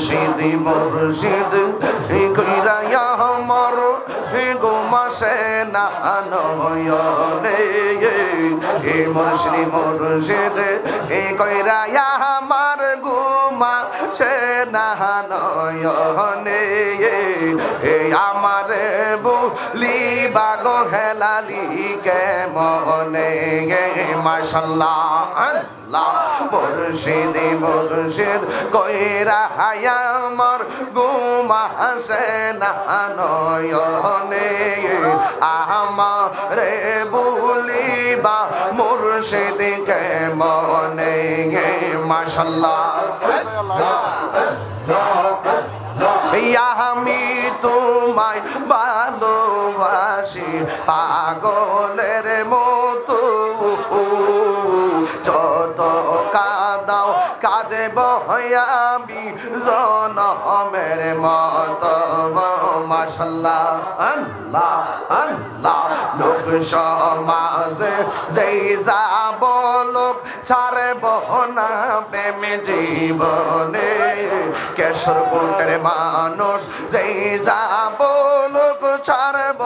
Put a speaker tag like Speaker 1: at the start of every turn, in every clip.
Speaker 1: মুর্শিদি মুর্শিদ কইরা আমার গোমাসে না নয়নে এ মুর্শিদি মুর্শিদ কইরা আমার গোমাসে না নয়নে এ আমার বলিবা গো হেলালি কেমনে মাশাআল্লাহ আল্লাহ মুর্শিদি মুর্শিদ কইরা আমার গোমাসে না নয়নে আমারে বলিবা মুর্শিদ কেমনে মাশাআল্লাহ আমি তোমায় ভালোবাসি পাগলের মতো যত কাঁদাও কাঁদেব আমি জনমের মতো মাশাআল্লাহ আল্লাহ আল্লাহ লোক সমাজে যেই যা বলুক ছাড়ব না প্রেম জীবনে কেশর কোটের মানুষ যেই যা বলুক ছাড়ব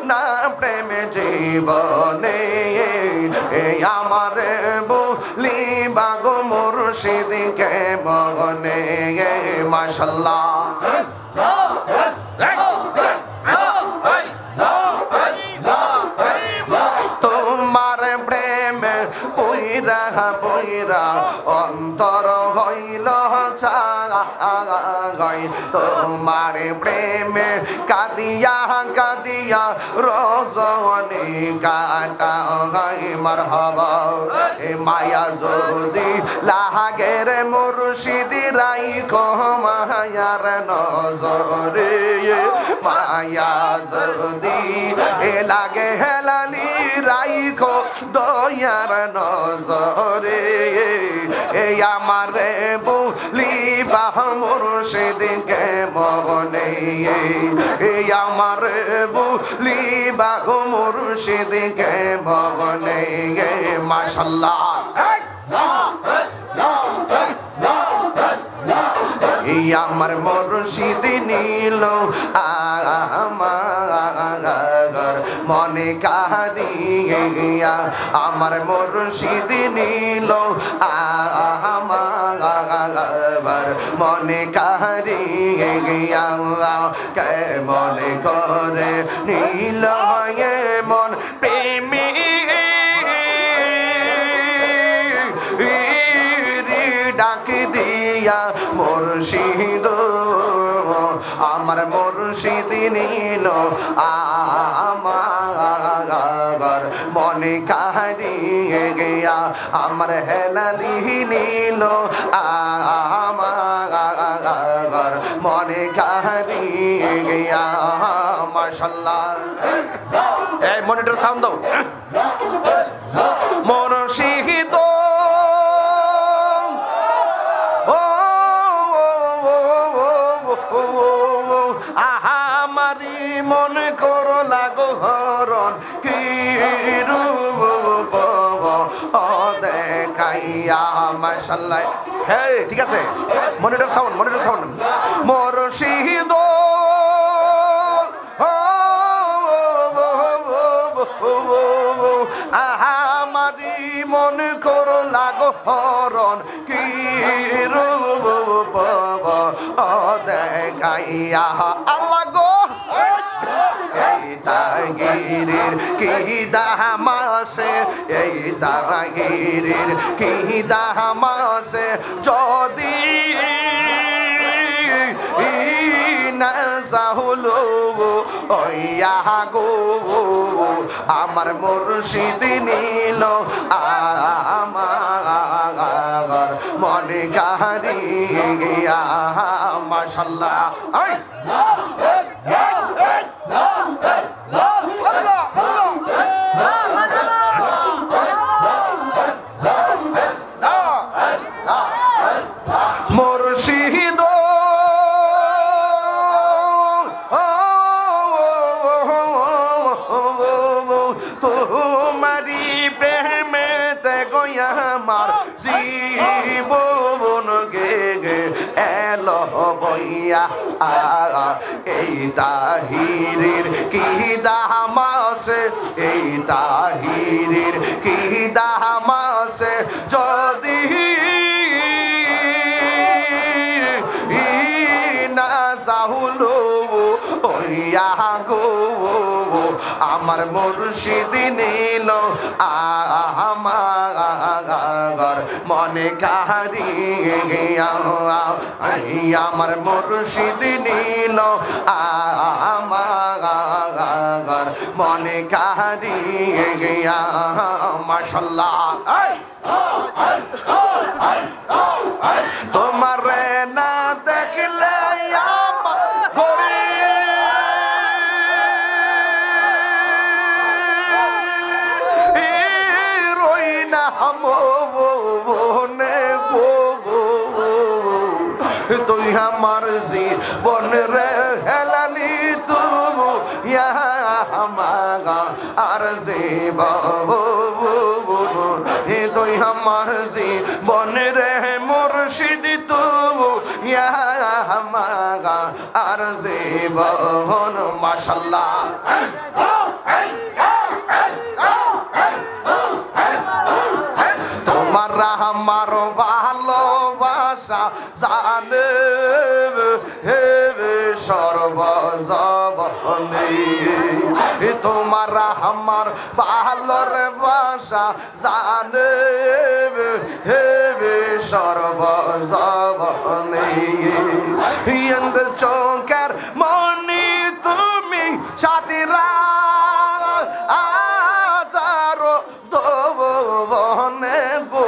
Speaker 1: না প্রেম জীবনে আমার বলিবা গো মুর্শিদ কেমনে মাশাআল্লাহ তোমার প্রেম পইরা পইরা অন্তর হইল ছাই তোমার প্রেমে কাঁদিয়া কাঁদিয়া রজনী কাটা গাই মারহাবা মায়া যদি লাগে রে মুর্শিদি রাইখো মায়ার নজরে মায়া যদি লাগে হেলালি রাইখো দয়ার নজরে এই আমারে বলিবা মুর্শিদ কেমনে এই আমারে বলিবা মুর্শিদ কেমনে মাশাআল্লাহ আমার মুর্শিদ নীল আমার মনে কারিয়া আমার মুর্শিদ নীল আমার মনে কারিয়া কেমন করে নীল মন প্রেমী ডাক দিয়া মুর্শিদ আমার মুর্শিদ নীল আমার মনে কারিয়ে গিয়া আমার হেলালি নীল আমার মনে কারিয়ে গিয়া মাশাআল্লাহ এই মনিটর সাউন্ড দাও মুর্শিদ আহামারি মন করো লাগো হরণ কি রূপ দেখাইয়া মাশাআল্লাহ হ্যাঁ ঠিক আছে মনিটর সাউন্ড মুর্শিদ আহামারি মন করো লাগো হরণ কি রূপ দেখাইয়া আল্লাহ গো এই তাগিরের কি দামাসে এই তাগিরের কি দামাসে যদি না যাহলো ওইয়া গো আমার মুর্শিদ নীল আমার মনে কারিয়ে গিয়া মাশাআল্লাহ মুর্শিদ তোমারি প্রেমেতে গয়া আমার জীবন গে গে এলো এই তাহিরের কি দাম আছে, এই তাহিরের কি দাম আছে, যদি না সাহুলো ওইয়া গো আমার মুর্শিদ নীল আমার মনে কারিয়া, আমার মুর্শিদ নীল আমার মনে কারিয়া। মাশাআল্লাহ তোমার না দেখলে তুই আমার জীবন রে হেলালি তুমি আর জীবন, তুই আমার জীবন রে মুর্শিদ তুমি আর জীবন। মাশাআল্লাহ তোমার আমার ভালোবাসা জানে সর্বজবনে, তোমার আমার ভালোর বাসা জানে সর্বজবনে। চোখের মনি তুমি সাথীরা আজারো দোবনে গো,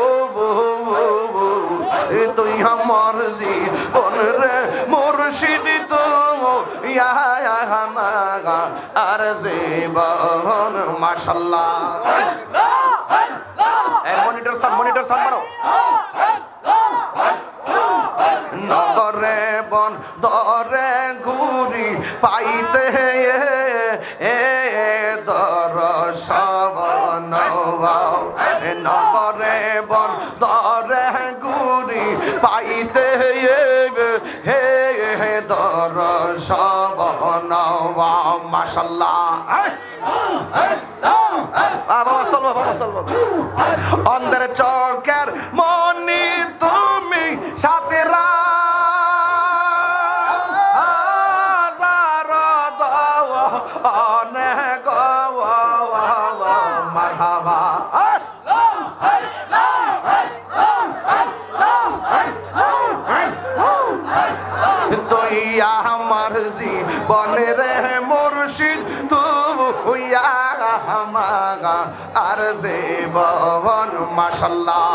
Speaker 1: তুই আমার জীবন রে মুর্শিদ তুমি আর জীবন। মাশাআল্লাহ মনিটর সান মারো। নগরে বন দরে ঘুরি পাইতে দর্শন, নগরে বন দরে ঘুরি পাইতে হে দর্শন। মাশাআল্লাহ অন্ধের চোখের মনি তুমি সাথীরা অনেক মারহাবা। তুই আমার জীবনের মুর্শিদ তুই আর জীবন। মাশাআল্লাহ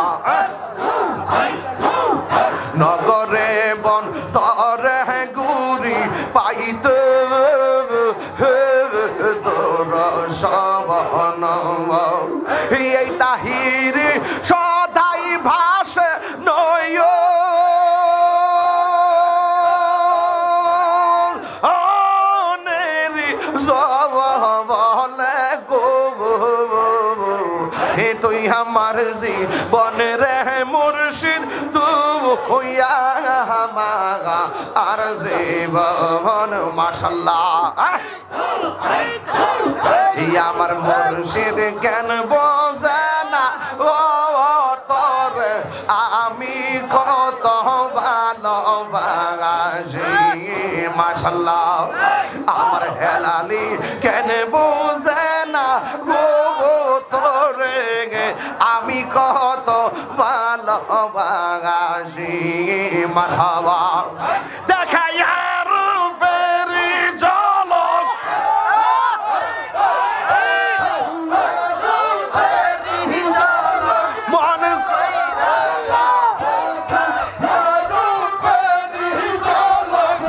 Speaker 1: নগরে বন তরে গুরি পাইতে তোর সবন, এই তাহির সদাই ভাসে নয় তুই আমার জীবন রে মুর্শিদ তুই আর জীবন। মাশাআল্লাহ আমার মুর্শিদ জ্ঞান বোঝে না ও তোর আমি কত ভালোবাসি। মাশাআল্লাহ আমার হেলালি কেন বোঝে না গো তোরে আমি কত ভালোবাসি। মারহাবা দেখাইয়া রূপের ঝলক মন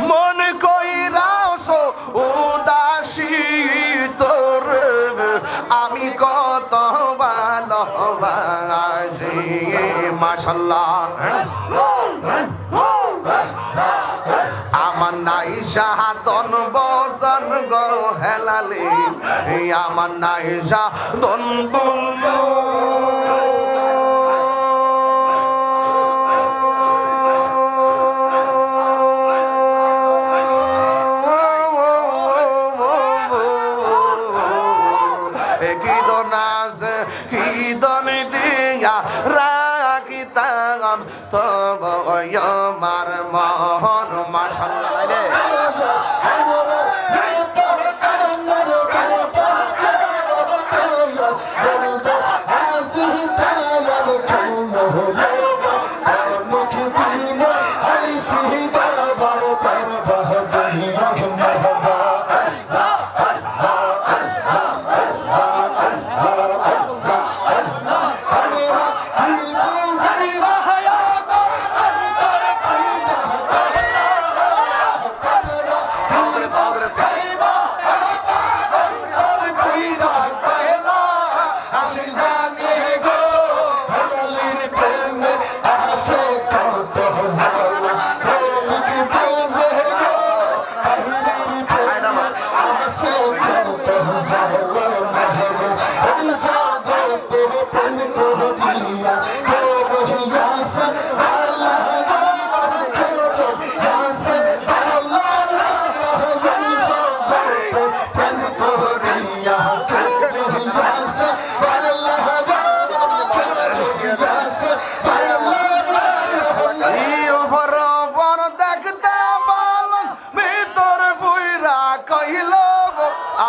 Speaker 1: মন কইরাছো উদাসী তোর আমি কত ভালোবাসি। মাশাআল্লাহ আমার নাই সাধন বজন গো হেলালি, আমার নাই সাধন মাশাআল্লাহ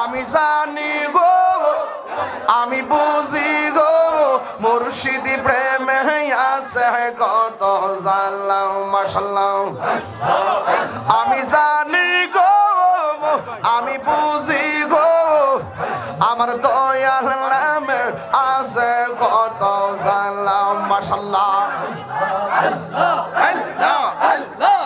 Speaker 1: আমি জানি গো আমি বুঝি গো মুর্শিদি প্রেমে আছে কত জানলাম মাশাআল্লাহ আমি জানি গো আমি বুঝি গো আমার দয়াল নামে আছে কত জানলাম মাশাআল্লাহ আল্লাহ আল্লাহ আল্লাহ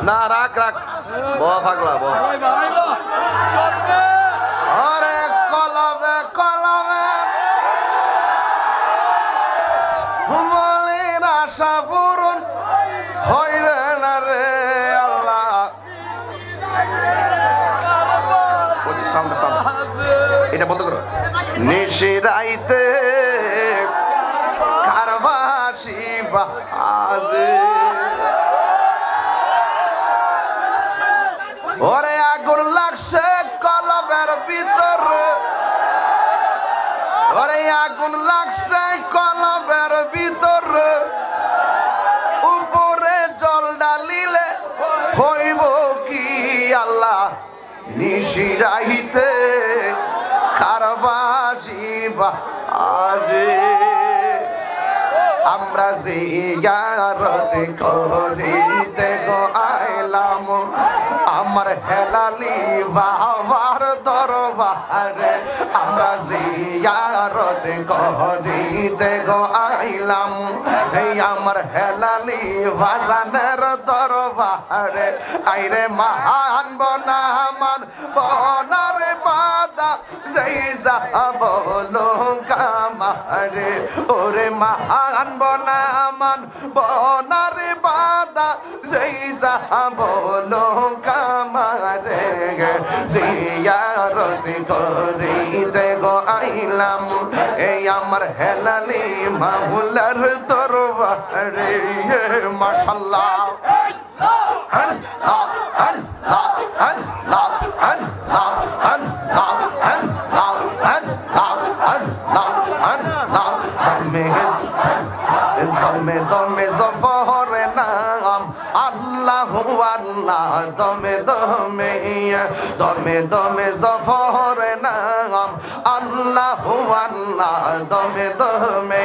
Speaker 2: না রাখ রাখ বয়া পাগলা
Speaker 1: আরে কলবে কলবে মনের আশা পূরণ হইবে না রে আল্লাহ
Speaker 2: এটা বন্ধ করো
Speaker 1: নিশিরাইতে কারবাসি বাজে ওরে আগুন লাগছে কলবের ভিতরে ওরে আগুন লাগছে কলবের ভিতরে উপরে জল ডালিলে হইব কি আল্লাহ নিশিরাইতে কারবাসি বাজে আমরা জিয়ারত করিতে গো আইলাম আমার হেলালি বাবার দরবারে আমরা জিয়ারত করিতে গো আইলাম এই আমার হেলালি বাজানের দরবারে আইরে মহান বনামান বনার বাদা যেই যা বলো কামারে ওরে মহান বনামান বনার বাদা যেই যা বলো কামারে জিয়ারত করিতে গো আইলাম এই আমার আমার হেলালি মাওলার দরবারে মাশাআল্লাহ দমে দমে জফরে নাম আল্লাহু আল্লাহ দমে দমে দমে দমে জফরে নাম আল্লাহু আল্লাহ দমে দমে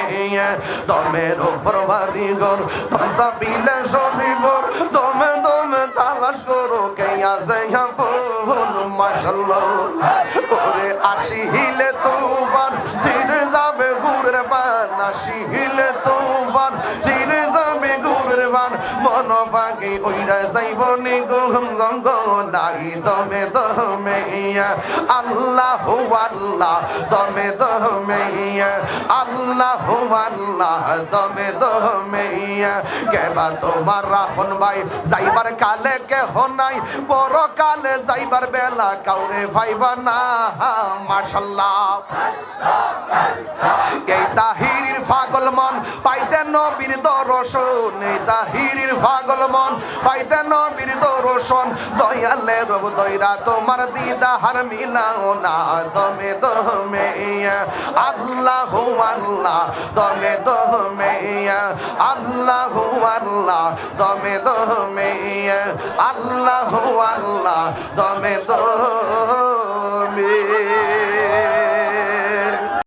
Speaker 1: দমের উপর ভারী গর দমসাবিলে শরীবর দমে দমে তালাশ করো কে আছে আপন মাশাআল্লাহ ওরে আসিলে তুফান ছিড়ে যাবে গুড়ের বান আসিলে তুফান ছিড়ে যাবে গুড়ের বান মন পাখি ওইরা যাইব নিগুম জঙ্গলাই দমে দমে আল্লাহু আল্লাহ দমে দমে আল্লাহু আল্লাহ দমে দমে কেবা তোমার রাখন ভাই যাইবার কালে কেহ নাই বড় কালে যাইবার বেলা কাউরে ভাইবা না মাশাআল্লাহ এই তাহিরির পাগল মন পাইতে নবীর দর্শন এই তাহিরির পাগল মন পাইতে নবীর দর্শন দয়ালে রব দয়রা তোমার দিদার মিলাও না দমে দমে আল্লাহু আল্লাহ দমে দমে আল্লাহু আল্লাহ দমে দমে আল্লাহু আল্লাহ দমে দমে